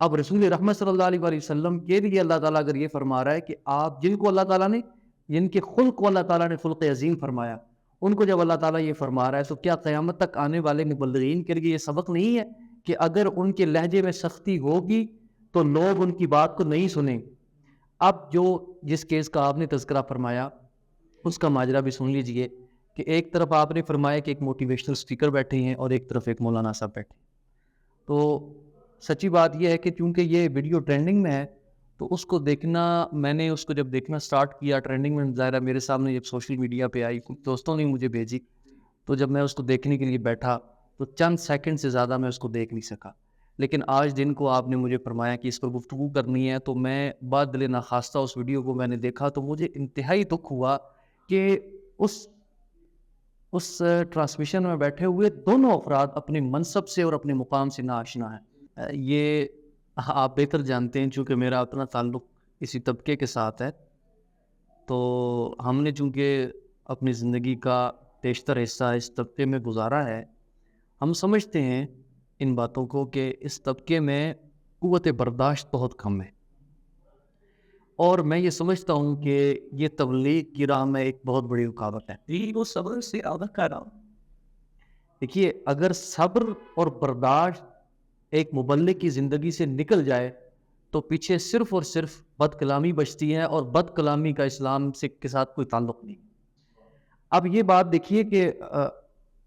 اب رسول رحمت صلی اللہ علیہ وآلہ وسلم کے لیے اللہ تعالیٰ اگر یہ فرما رہا ہے کہ آپ جن کو اللہ تعالیٰ نے، جن کے خلق کو اللہ تعالیٰ نے خلق عظیم فرمایا، ان کو جب اللہ تعالیٰ یہ فرما رہا ہے، تو کیا قیامت تک آنے والے مبلغین کے لیے یہ سبق نہیں ہے کہ اگر ان کے لہجے میں سختی ہوگی تو لوگ ان کی بات کو نہیں سنیں؟ اب جس کیس کا آپ نے تذکرہ فرمایا اس کا ماجرا بھی سن لیجئے کہ ایک طرف آپ نے فرمایا کہ ایک موٹیویشنل اسپیکر بیٹھے ہیں اور ایک طرف ایک مولانا صاحب بیٹھے ہیں۔ تو سچی بات یہ ہے کہ چونکہ یہ ویڈیو ٹرینڈنگ میں ہے تو اس کو دیکھنا، میں نے اس کو جب دیکھنا سٹارٹ کیا ٹرینڈنگ میں، ظاہرہ میرے سامنے جب سوشل میڈیا پہ آئی، کچھ دوستوں نے مجھے بھیجی، تو جب میں اس کو دیکھنے کے لیے بیٹھا تو چند سیکنڈ سے زیادہ میں اس کو دیکھ نہیں سکا۔ لیکن آج دن کو آپ نے مجھے فرمایا کہ اس پر گفتگو کرنی ہے، تو میں بعد دل ناخواستہ اس ویڈیو کو میں نے دیکھا تو مجھے انتہائی دکھ ہوا کہ اس ٹرانسمیشن میں بیٹھے ہوئے دونوں افراد اپنے منصب سے اور اپنے مقام سے ناآشنا ہیں۔ یہ آپ بہتر جانتے ہیں، چونکہ میرا اپنا تعلق اسی طبقے کے ساتھ ہے، تو ہم نے چونکہ اپنی زندگی کا بیشتر حصہ اس طبقے میں گزارا ہے، ہم سمجھتے ہیں ان باتوں کو کہ اس طبقے میں قوت برداشت بہت کم ہے، اور میں یہ سمجھتا ہوں کہ یہ تبلیغ کی راہ میں ایک بہت بڑی رکاوٹ ہے۔ وہ صبر سے عادت کا رہا، دیکھیے اگر صبر اور برداشت ایک مبلغ کی زندگی سے نکل جائے تو پیچھے صرف اور صرف بد کلامی بچتی ہے، اور بد کلامی کا اسلام کے ساتھ کوئی تعلق نہیں۔ اب یہ بات دیکھیے کہ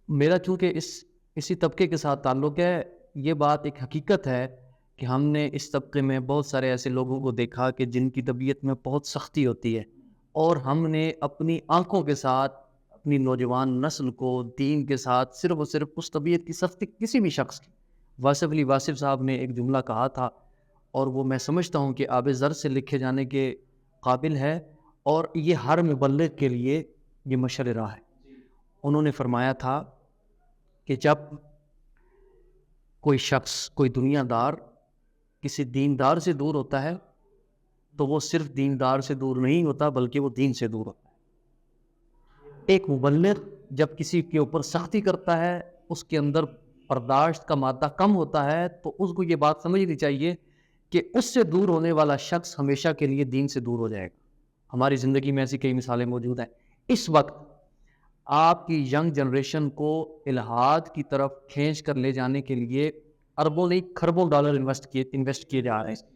میرا چونکہ اسی طبقے کے ساتھ تعلق ہے، یہ بات ایک حقیقت ہے کہ ہم نے اس طبقے میں بہت سارے ایسے لوگوں کو دیکھا کہ جن کی طبیعت میں بہت سختی ہوتی ہے، اور ہم نے اپنی آنکھوں کے ساتھ اپنی نوجوان نسل کو دین کے ساتھ صرف اور صرف اس طبیعت کی سختی کسی بھی شخص کی، واصف علی واصف صاحب نے ایک جملہ کہا تھا، اور وہ میں سمجھتا ہوں کہ آب زر سے لکھے جانے کے قابل ہے، اور یہ ہر مبلغ کے لیے یہ مشعل راہ ہے۔ انہوں نے فرمایا تھا کہ جب کوئی شخص، کوئی دنیا دار کسی دیندار سے دور ہوتا ہے تو وہ صرف دیندار سے دور نہیں ہوتا بلکہ وہ دین سے دور ہوتا ہے۔ ایک مبلغ جب کسی کے اوپر سختی کرتا ہے، اس کے اندر برداشت کا مادہ کم ہوتا ہے، تو اس کو یہ بات سمجھنی چاہیے کہ اس سے دور ہونے والا شخص ہمیشہ کے لیے دین سے دور ہو جائے گا۔ ہماری زندگی میں ایسی کئی مثالیں موجود ہیں۔ اس وقت آپ کی ینگ جنریشن کو الحاد کی طرف کھینچ کر لے جانے کے لیے اربوں نہیں کھربوں ڈالر انویسٹ کیے جا رہے ہیں۔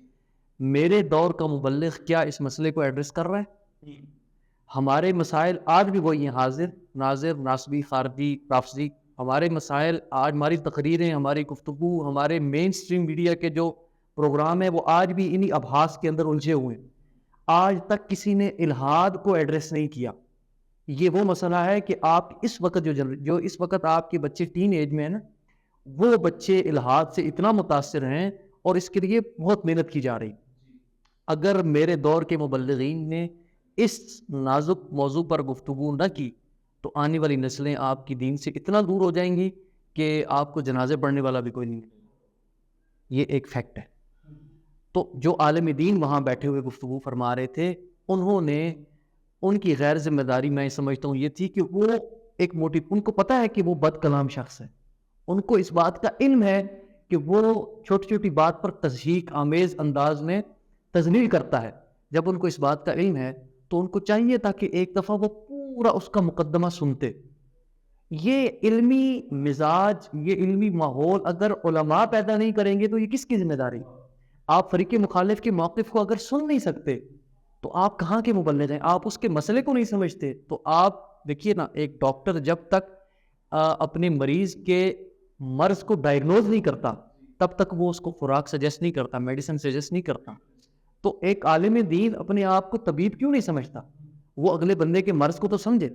میرے دور کا مبلغ کیا اس مسئلے کو ایڈریس کر رہا ہے؟ ہمارے مسائل آج بھی وہی ہیں، حاضر ناظر ناسبی خارجی رافضی۔ ہمارے مسائل آج، ہماری تقریریں، ہماری گفتگو، ہمارے مین سٹریم میڈیا کے جو پروگرام ہیں وہ آج بھی انہی ابحاث کے اندر الجھے ہوئے ہیں۔ آج تک کسی نے الحاد کو ایڈریس نہیں کیا۔ یہ وہ مسئلہ ہے کہ آپ اس وقت جو اس وقت آپ کے بچے ٹین ایج میں ہیں نا، وہ بچے الحاد سے اتنا متاثر ہیں، اور اس کے لیے بہت محنت کی جا رہی۔ اگر میرے دور کے مبلغین نے اس نازک موضوع پر گفتگو نہ کی تو آنے والی نسلیں آپ کی دین سے اتنا دور ہو جائیں گی کہ آپ کو جنازے پڑھنے والا بھی کوئی نہیں ملے گا۔ یہ ایک فیکٹ ہے۔ تو جو عالم دین وہاں بیٹھے ہوئے گفتگو فرما رہے تھے، انہوں نے، ان کی غیر ذمہ داری میں سمجھتا ہوں یہ تھی کہ وہ ایک ان کو پتہ ہے کہ وہ بد کلام شخص ہے، ان کو اس بات کا علم ہے کہ وہ چھوٹی چھوٹی بات پر تضحیک آمیز انداز میں تذلیل کرتا ہے۔ جب ان کو اس بات کا علم ہے تو ان کو چاہیے تھا کہ ایک دفعہ وہ پورا اس کا مقدمہ سنتے۔ یہ علمی مزاج، یہ علمی ماحول اگر علماء پیدا نہیں کریں گے تو یہ کس کی ذمہ داری؟ آپ فریق مخالف کے موقف کو اگر سن نہیں سکتے تو آپ کہاں کے مبلغ ہیں؟ آپ اس کے مسئلے کو نہیں سمجھتے تو آپ دیکھیے نا، ایک ڈاکٹر جب تک اپنے مریض کے مرض کو ڈائگنوز نہیں کرتا تب تک وہ اس کو خوراک سجیسٹ نہیں کرتا، میڈیسن سجیسٹ نہیں کرتا۔ تو ایک عالم دین اپنے آپ کو طبیب کیوں نہیں سمجھتا؟ وہ اگلے بندے کے مرض کو تو سمجھے۔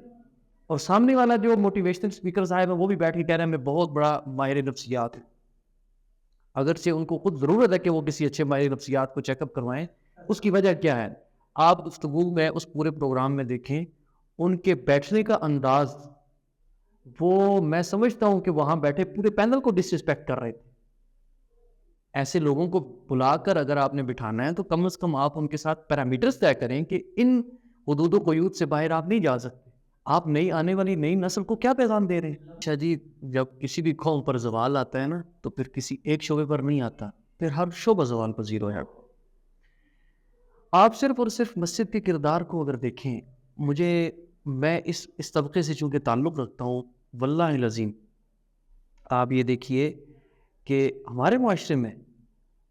اور سامنے والا جو موٹیویشنل اسپیکر صاحب ہے وہ بھی بیٹھ کے کہہ رہے ہیں میں بہت بڑا ماہر نفسیات ہوں، اگرچہ ان کو خود ضرورت ہے کہ وہ کسی اچھے ماہر نفسیات کو چیک اپ کروائیں۔ اس کی وجہ کیا ہے؟ آپ گفتگو میں اس پورے پروگرام میں دیکھیں، ان کے بیٹھنے کا انداز، وہ میں سمجھتا ہوں کہ وہاں بیٹھے پورے پینل کو ڈس رسپیکٹ کر رہے تھے۔ ایسے لوگوں کو بلا کر اگر آپ نے بٹھانا ہے تو کم از کم آپ ان کے ساتھ پیرامیٹرز طے کریں کہ ان حدود و قیود سے باہر آپ نہیں جا سکتے۔ آپ نئی آنے والی نئی نسل کو کیا پیغام دے رہے ہیں؟ اچھا جی، جب کسی بھی قوم پر زوال آتا ہے نا تو پھر کسی ایک شعبے پر نہیں آتا، پھر ہر شعبہ زوال پذیر ہو جاتا ہے۔ آپ صرف اور صرف مسجد کے کردار کو اگر دیکھیں، میں اس طبقے سے چونکہ تعلق رکھتا ہوں، واللہ العظیم آپ یہ دیکھیے کہ ہمارے معاشرے میں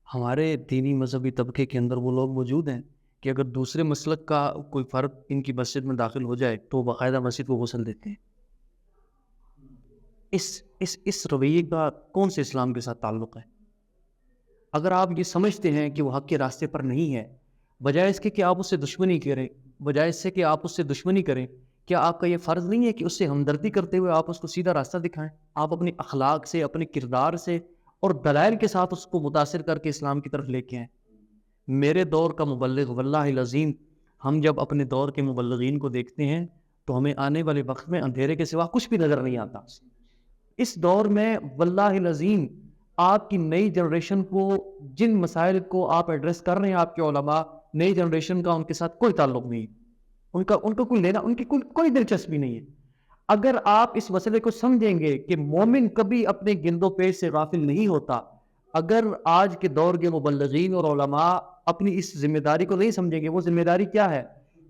ہمارے دینی مذہبی طبقے کے اندر وہ لوگ موجود ہیں کہ اگر دوسرے مسلک کا کوئی فرد ان کی مسجد میں داخل ہو جائے تو باقاعدہ مسجد کو غسل دیتے ہیں۔ اس رویے کا کون سے اسلام کے ساتھ تعلق ہے؟ اگر آپ یہ سمجھتے ہیں کہ وہ حق کے راستے پر نہیں ہے، بجائے اس کے کہ آپ اس سے دشمنی کریں، بجائے اس سے کہ آپ اس سے دشمنی کریں، کیا آپ کا یہ فرض نہیں ہے کہ اس سے ہمدردی کرتے ہوئے آپ اس کو سیدھا راستہ دکھائیں؟ آپ اپنے اخلاق سے، اپنے کردار سے اور دلائل کے ساتھ اس کو متاثر کر کے اسلام کی طرف لے کے آئیں۔ میرے دور کا مبلغ، واللہ العظیم ہم جب اپنے دور کے مبلغین کو دیکھتے ہیں تو ہمیں آنے والے وقت میں اندھیرے کے سوا کچھ بھی نظر نہیں آتا۔ اس دور میں واللہ العظیم آپ کی نئی جنریشن کو جن مسائل کو آپ ایڈریس کر رہے ہیں، آپ کے علماء، نئی جنریشن کا ان کے ساتھ کوئی تعلق نہیں ہے، ان کا کوئی لینا، ان کی کوئی دلچسپی نہیں ہے۔ اگر آپ اس مسئلے کو سمجھیں گے کہ مومن کبھی اپنے گند و پیش سے غافل نہیں ہوتا، اگر آج کے دور کے مبلغین اور علماء اپنی اس ذمہ داری کو نہیں سمجھیں گے، وہ ذمہ داری کیا ہے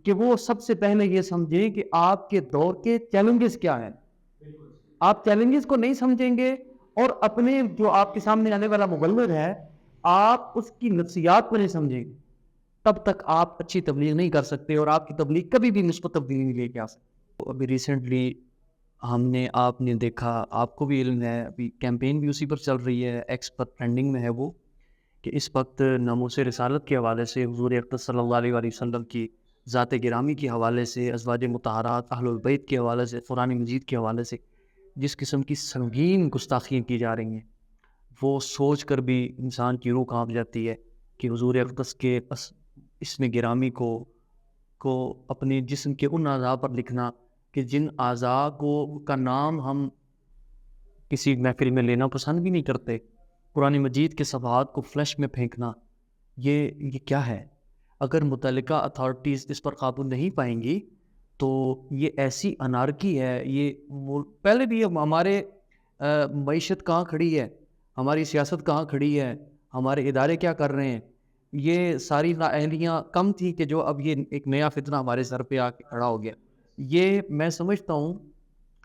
کہ وہ سب سے پہلے یہ سمجھیں کہ آپ کے دور کے چیلنجز کیا ہیں۔ آپ چیلنجز کو نہیں سمجھیں گے اور اپنے جو آپ کے سامنے آنے والا مبلغ ہے آپ اس کی نفسیات کو نہیں سمجھیں گے، تب تک آپ اچھی تبلیغ نہیں کر سکتے اور آپ کی تبلیغ کبھی بھی مثبت تبدیلی نہیں لے کے آ سکتے۔ ابھی ریسنٹلی آپ نے دیکھا، آپ کو بھی علم ہے، ابھی کیمپین بھی اسی پر چل رہی ہے، ایکس پر ٹرینڈنگ میں ہے وہ، کہ اس وقت ناموس رسالت کے حوالے سے، حضور اقدس صلی اللہ علیہ وسلم کی ذات گرامی کے حوالے سے، ازواج مطہرات اہل البیت کے حوالے سے، قرآن مجید کے حوالے سے جس قسم کی سنگین گستاخیاں کی جا رہی ہیں، وہ سوچ کر بھی انسان کی روح کانپ جاتی ہے کہ حضور اقدس کے اسم گرامی کو اپنے جسم کے ان اعضاء پر لکھنا کہ جن اعضاء کا نام ہم کسی محفل میں لینا پسند بھی نہیں کرتے، قرآن مجید کے صفحات کو فلش میں پھینکنا، یہ کیا ہے؟ اگر متعلقہ اتھارٹیز اس پر قابو نہیں پائیں گی تو یہ ایسی انارکی ہے۔ یہ پہلے بھی ہمارے معیشت کہاں کھڑی ہے، ہماری سیاست کہاں کھڑی ہے، ہمارے ادارے کیا کر رہے ہیں، یہ ساری نااہلیاں کم تھی کہ جو اب یہ ایک نیا فتنہ ہمارے سر پہ آ کے کھڑا ہو گیا۔ یہ میں سمجھتا ہوں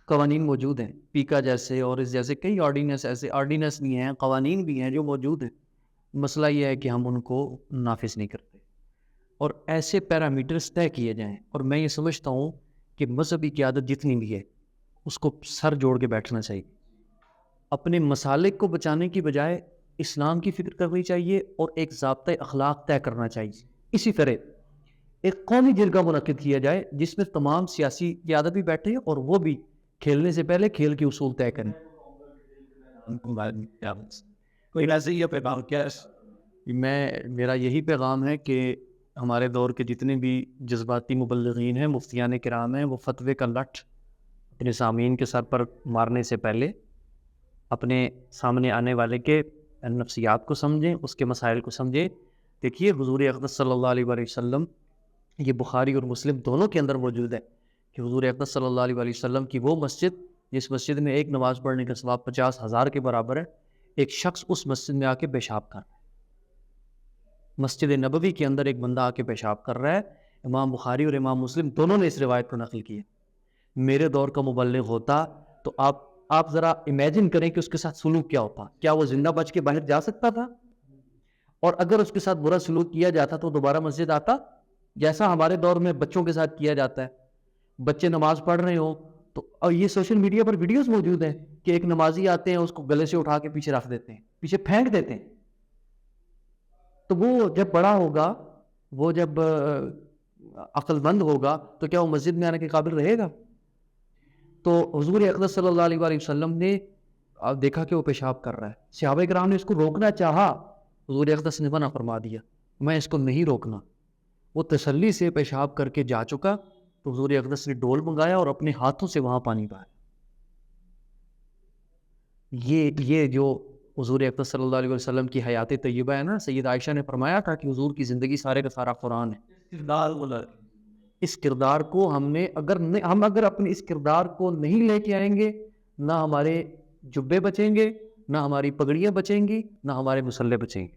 قوانین موجود ہیں، پیکا جیسے اور اس جیسے کئی آرڈیننس، ایسے آرڈیننس بھی ہیں، قوانین بھی ہیں جو موجود ہیں، مسئلہ یہ ہے کہ ہم ان کو نافذ نہیں کرتے اور ایسے پیرامیٹرز طے کیے جائیں۔ اور میں یہ سمجھتا ہوں کہ مذہبی قیادت جتنی بھی ہے اس کو سر جوڑ کے بیٹھنا چاہیے، اپنے مسالک کو بچانے کی بجائے اسلام کی فکر کرنی چاہیے اور ایک ضابطۂ اخلاق طے کرنا چاہیے۔ اسی طرح ایک قومی جرگہ منعقد کیا جائے جس میں تمام سیاسی قیادت بھی بیٹھے اور وہ بھی کھیلنے سے پہلے کھیل کے اصول طے کریں۔ میرا یہی پیغام ہے کہ ہمارے دور کے جتنے بھی جذباتی مبلغین ہیں، مفتیان کرام ہیں، وہ فتوے کا لٹھ اپنے سامعین کے سر پر مارنے سے پہلے اپنے سامنے آنے والے کے نفسیات کو سمجھیں، اس کے مسائل کو سمجھیں۔ دیکھیے حضور اقدس صلی اللہ علیہ وسلم، یہ بخاری اور مسلم دونوں کے اندر موجود ہے کہ حضور اقدس صلی اللہ علیہ وسلم کی وہ مسجد جس مسجد میں ایک نماز پڑھنے کا ثواب 50,000 کے برابر ہے، ایک شخص اس مسجد میں آ کے پیشاب کر رہا ہے۔ مسجد نبوی کے اندر ایک بندہ آ کے پیشاب کر رہا ہے۔ امام بخاری اور امام مسلم دونوں نے اس روایت کو نقل کی ہے۔ میرے دور کا مبلغ ہوتا تو آپ ذرا امیجن کریں کہ اس کے ساتھ سلوک کیا ہوتا، کیا وہ زندہ بچ کے باہر جا سکتا تھا؟ اور اگر اس کے ساتھ برا سلوک کیا جاتا تو دوبارہ مسجد آتا؟ جیسا ہمارے دور میں بچوں کے ساتھ کیا جاتا ہے، بچے نماز پڑھ رہے ہوں تو، اور یہ سوشل میڈیا پر ویڈیوز موجود ہیں کہ ایک نمازی آتے ہیں، اس کو گلے سے اٹھا کے پیچھے رکھ دیتے ہیں، پیچھے پھینک دیتے ہیں۔ تو وہ جب بڑا ہوگا، وہ جب عقل مند ہوگا تو کیا وہ مسجد میں آنے کے قابل رہے گا؟ تو حضور اقدس صلی اللہ علیہ وسلم نے دیکھا کہ وہ پیشاب کر رہا ہے، صحابہ کرام نے اس کو روکنا چاہا، حضور اقدس نے منع فرما دیا، میں اس کو نہیں روکنا۔ وہ تسلی سے پیشاب کر کے جا چکا تو حضور اقدس نے ڈول منگایا اور اپنے ہاتھوں سے وہاں پانی پایا۔ یہ جو حضور اقدس صلی اللہ علیہ وسلم کی حیات طیبہ ہے نا، سید عائشہ نے فرمایا تھا کہ حضور کی زندگی سارے کا سارا قرآن ہے۔ اس کردار کو ہم اگر اپنے اس کردار کو نہیں لے کے آئیں گے، نہ ہمارے جبے بچیں گے، نہ ہماری پگڑیاں بچیں گی، نہ ہمارے مسلح بچیں گے۔